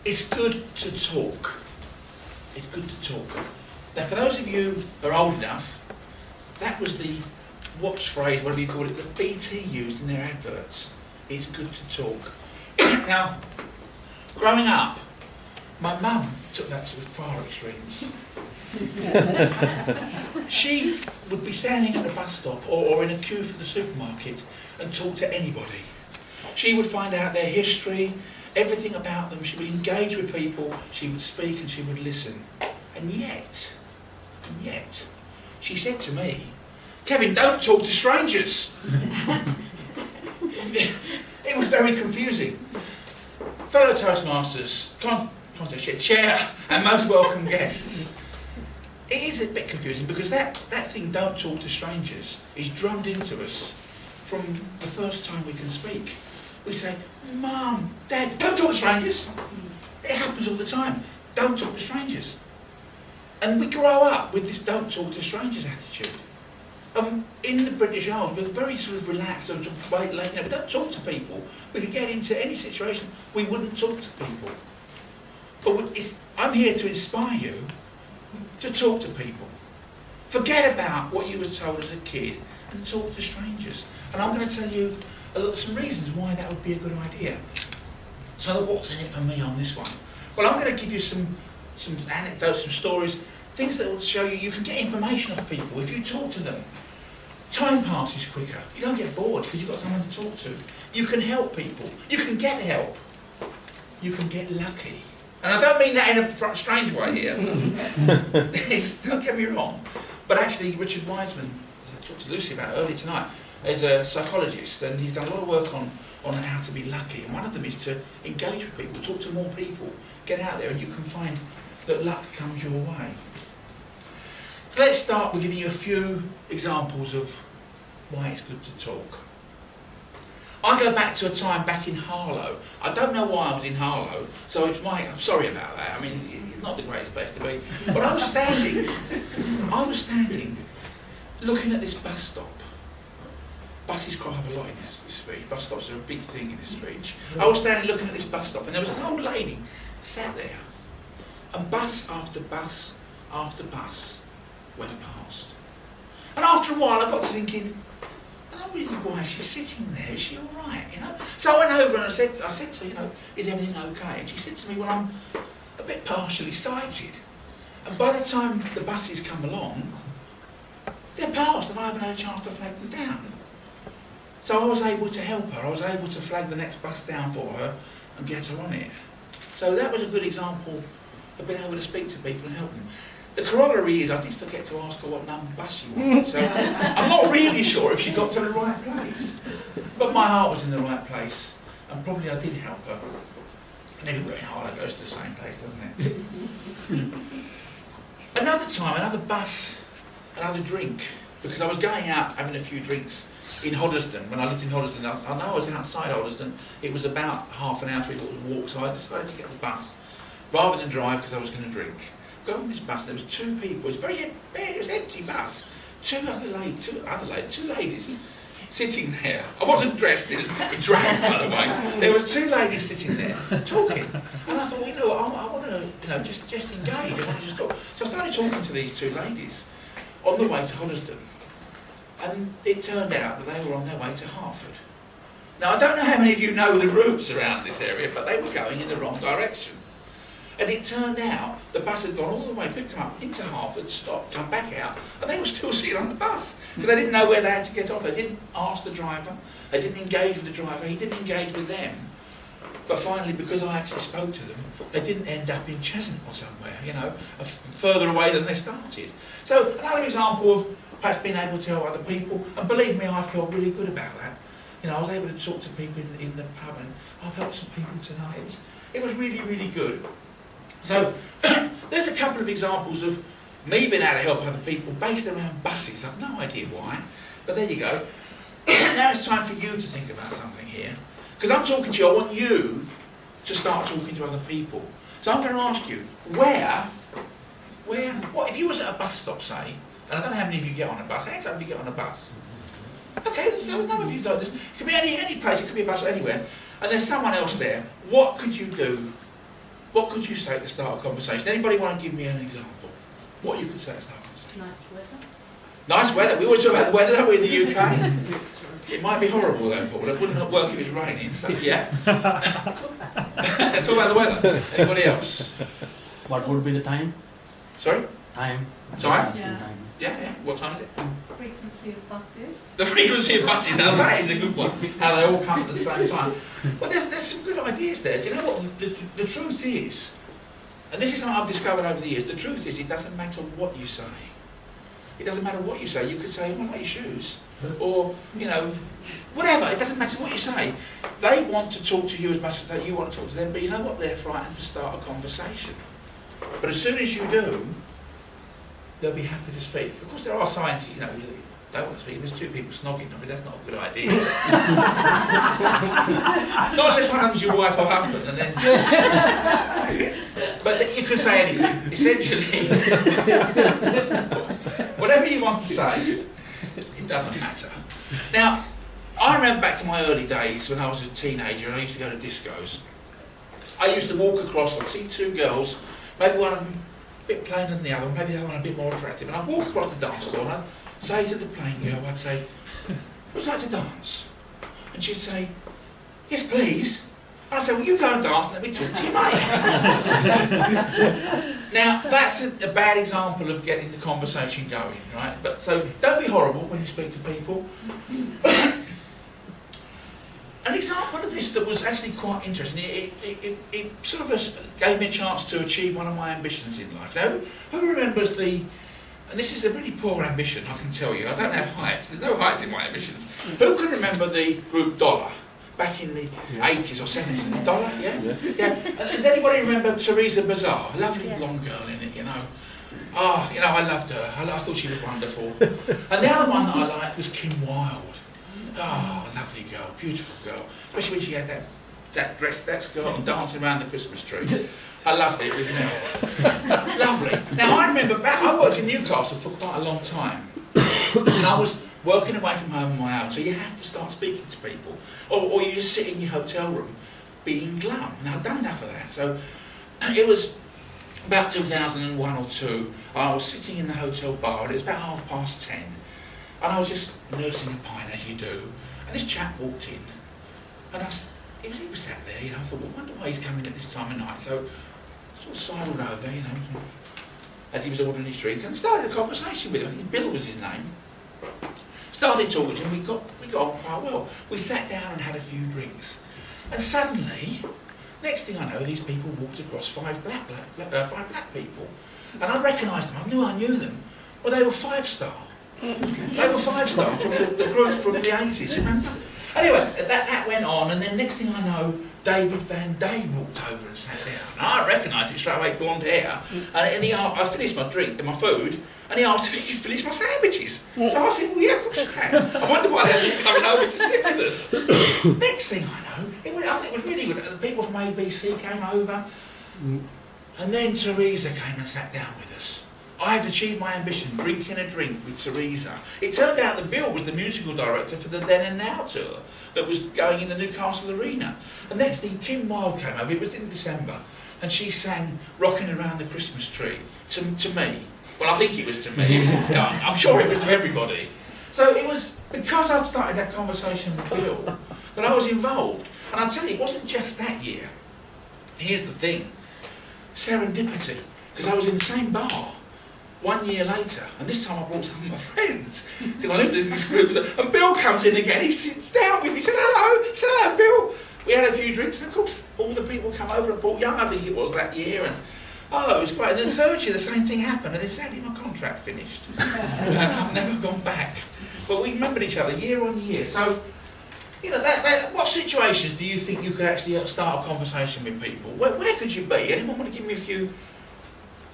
It's good to talk. It's good to talk. Now, for those of you who are old enough, that was the watch phrase, whatever you call it, that BT used in their adverts. It's good to talk. Now, growing up, my mum took that to far extremes. She would be standing at the bus stop or in a queue for the supermarket and talk to anybody. She would find out their history, everything about them. She would engage with people, she would speak and she would listen. And yet, she said to me, "Kevin, don't talk to strangers." It was very confusing. Fellow Toastmasters, chair and most welcome guests. It is a bit confusing because that thing, "don't talk to strangers," is drummed into us from the first time we can speak. We say, "Mum, Dad, don't talk to strangers." It happens all the time. Don't talk to strangers. And we grow up with this "don't talk to strangers" attitude. In the British Isles, we're very sort of relaxed and we don't talk to people. We could get into any situation, we wouldn't talk to people. But I'm here to inspire you to talk to people. Forget about what you were told as a kid and talk to strangers. And I'm going to tell you some reasons why that would be a good idea. So what's in it for me on this one? Well, I'm going to give you some anecdotes, some stories, things that will show you can get information off people if you talk to them. Time passes quicker. You don't get bored because you've got someone to talk to. You can help people. You can get help. You can get lucky. And I don't mean that in a strange way here. Don't get me wrong. But actually, Richard Wiseman, I talked to Lucy about earlier tonight, is a psychologist, and he's done a lot of work on how to be lucky. And one of them is to engage with people, talk to more people, get out there, and you can find that luck comes your way. So let's start with giving you a few examples of why it's good to talk. I go back to a time back in Harlow. I don't know why I was in Harlow, so I'm sorry about that. I mean, it's not the greatest place to be. But I was standing looking at this bus stop. Buses crop up a lot in this speech. Bus stops are a big thing in this speech. I was standing looking at this bus stop and there was an old lady sat there. And bus after bus after bus went past. And after a while I got to thinking, I don't really know why she's sitting there. Is she all right, you know? So I went over and I said to her, you know, is everything okay? And she said to me, well, I'm a bit partially sighted. And by the time the buses come along, they're past and I haven't had a chance to flag them down. So I was able to help her. I was able to flag the next bus down for her and get her on it. So that was a good example of being able to speak to people and help them. The corollary is I did forget to ask her what number bus she wanted, so I'm not really sure if she got to the right place. But my heart was in the right place, and probably I did help her. And everywhere in Harlow goes to the same place, doesn't it? Another time, another bus, another drink, because I was going out having a few drinks in Hoddesdon. When I lived in Hoddesdon, I know I was outside Hoddesdon. It was about half an hour, 3 quarters walk, so I decided to get the bus rather than drive because I was going to drink. Got on this bus, there was 2 people. It was it was an empty bus. Two ladies sitting there. I wasn't dressed in drag, by the way. There was 2 ladies sitting there talking, and I thought, I want to, just engage. I want to just talk. So I started talking to these 2 ladies on the way to Hoddesdon. And it turned out that they were on their way to Hartford. Now, I don't know how many of you know the routes around this area, but they were going in the wrong direction. And it turned out the bus had gone all the way, picked them up into Hartford, stopped, come back out, and they were still sitting on the bus because they didn't know where they had to get off. They didn't ask the driver, they didn't engage with the driver, he didn't engage with them. But finally, because I actually spoke to them, they didn't end up in Cheshunt or somewhere, further away than they started. So another example of perhaps being able to help other people, and believe me, I felt really good about that. I was able to talk to people in the pub, and I've helped some people tonight. It was really, really good. So there's a couple of examples of me being able to help other people based around buses. I've no idea why, but there you go. Now it's time for you to think about something here. Because I'm talking to you, I want you to start talking to other people. So I'm going to ask you, what if you was at a bus stop, say, and I don't know how many of you get on a bus. How many times do you get on a bus? Okay, so none of you don't. It could be any place, it could be a bus or anywhere, and there's someone else there. What could you do What could you say to start a conversation? Anybody want to give me an example? What you could say to start a conversation? Nice weather. Nice weather. We always talk about the weather, don't we, in the UK? It might be horrible though, Paul. It wouldn't work if it's raining, but yeah. Let's talk about the weather. Anybody else? What would be the time? Sorry? Time. Time? Yeah. Yeah. What time is it? Frequency of buses. The frequency of buses, now that is a good one. How they all come at the same time. Well, there's some good ideas there. Do you know what? The truth is, and this is something I've discovered over the years, the truth is it doesn't matter what you say. It doesn't matter what you say. You could say, oh, I like your shoes. Or, you know, whatever. It doesn't matter what you say. They want to talk to you as much as you want to talk to them, but you know what? They're frightened to start a conversation. But as soon as you do, they'll be happy to speak. Of course, there are scientists, you know, who don't want to speak. There's two people snogging. I mean, that's not a good idea. Not unless one of them's your wife or husband, and then. But you can say anything. Essentially, whatever you want to say, it doesn't matter. Now, I remember back to my early days when I was a teenager and I used to go to discos. I used to walk across, I'd see two girls, maybe one of them a bit plainer than the other, maybe the other one a bit more attractive, and I'd walk across the dance floor and I'd say to the plain girl, I'd say, would you like to dance? And she'd say, yes please. And I'd say, well you go and dance and let me talk to your mate. Now that's a bad example of getting the conversation going, right? But so don't be horrible when you speak to people. An example of this that was actually quite interesting, it sort of gave me a chance to achieve one of my ambitions in life. Now, who remembers and this is a really poor ambition, I can tell you, I don't have heights, there's no heights in my ambitions. Who can remember the group Dollar, back in the 80s or 70s, Dollar, yeah? And does anybody remember Teresa Bazar, a lovely blonde girl in it, you know? Oh, you know, I loved her, I thought she was wonderful. And the other one that I liked was Kim Wilde. Oh, lovely girl, beautiful girl. Especially when she had that dress, that skirt and dancing around the Christmas tree. I loved it with Mel. Lovely. Now I remember I worked in Newcastle for quite a long time. And I was working away from home on my own, so you have to start speaking to people. Or you just sit in your hotel room being glum. Now I'd done enough of that. So it was about 2001 or 2. I was sitting in the hotel bar and it was about 10:30. And I was just nursing a pint, as you do, and this chap walked in, and he was sat there, you know, I thought, well, I wonder why he's coming at this time of night, so sort of sidled over, you know, as he was ordering his drink, and started a conversation with him. I think Bill was his name. Started talking to him, we got on quite well. We sat down and had a few drinks, and suddenly, next thing I know, these people walked across five black people, and I recognised them, I knew them. Well, they were 5-star. They were 5-star from the group from the 80s, remember? Anyway, that went on, and then next thing I know, David Van Day walked over and sat down. And I recognised him straight away, blonde hair. And I finished my drink and my food, and he asked if he could finish my sandwiches. So I said, well, yeah, of course you can. I wonder why they were coming over to sit with us. Next thing I know, it was really good. The people from ABC came over, and then Teresa came and sat down with us. I had achieved my ambition, drinking a drink with Teresa. It turned out that Bill was the musical director for the Then and Now tour that was going in the Newcastle Arena. And next thing, Kim Wilde came over, it was in December, and she sang Rocking Around the Christmas Tree to me. Well, I think it was to me. I'm sure it was to everybody. So it was because I'd started that conversation with Bill that I was involved. And I'll tell you, it wasn't just that year. Here's the thing. Serendipity. Because I was in the same bar 1 year later, and this time I brought some of my friends, because I knew this group, and Bill comes in again, he sits down with me, he said hello, Bill. We had a few drinks, and of course all the people come over, and Paul Young, I think it was that year, and it was great. And then the third year the same thing happened, and then sadly my contract finished, and I've never gone back. But we remembered each other year on year. So, you know, what situations do you think you could actually start a conversation with people? Where could you be? Anyone want to give me a few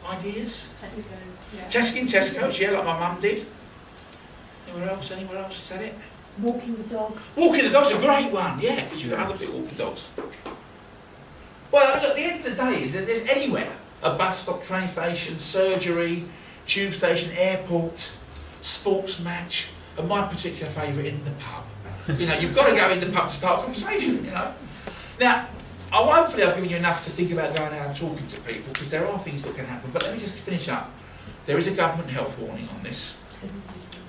ideas? Tesco's, yeah. Tesco's, yeah, like my mum did. Anywhere else? Is that it? Walking the dog. Walking the dog's a great one, yeah, because you've got other people walking dogs. Well, look, at the end of the day, there's anywhere. A bus stop, train station, surgery, tube station, airport, sports match, and my particular favourite, in the pub. You know, you've got to go in the pub to start a conversation, you know. Now, hopefully I've given you enough to think about going out and talking to people, because there are things that can happen. But let me just finish up. There is a government health warning on this.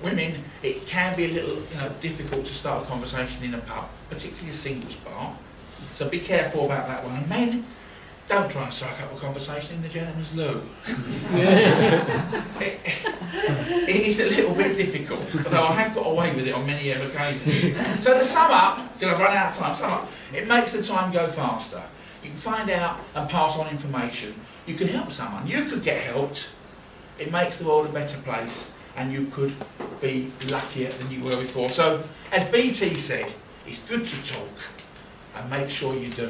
Women, it can be a little difficult to start a conversation in a pub, particularly a singles bar. So be careful about that one. And men, don't try and strike up a conversation in the gentleman's loo. It is a little bit difficult, although I have got away with it on many occasions. So to sum up, because I've run out of time, sum up, it makes the time go faster. You can find out and pass on information. You can help someone. You could get helped. It makes the world a better place, and you could be luckier than you were before. So, as BT said, it's good to talk, and make sure you do.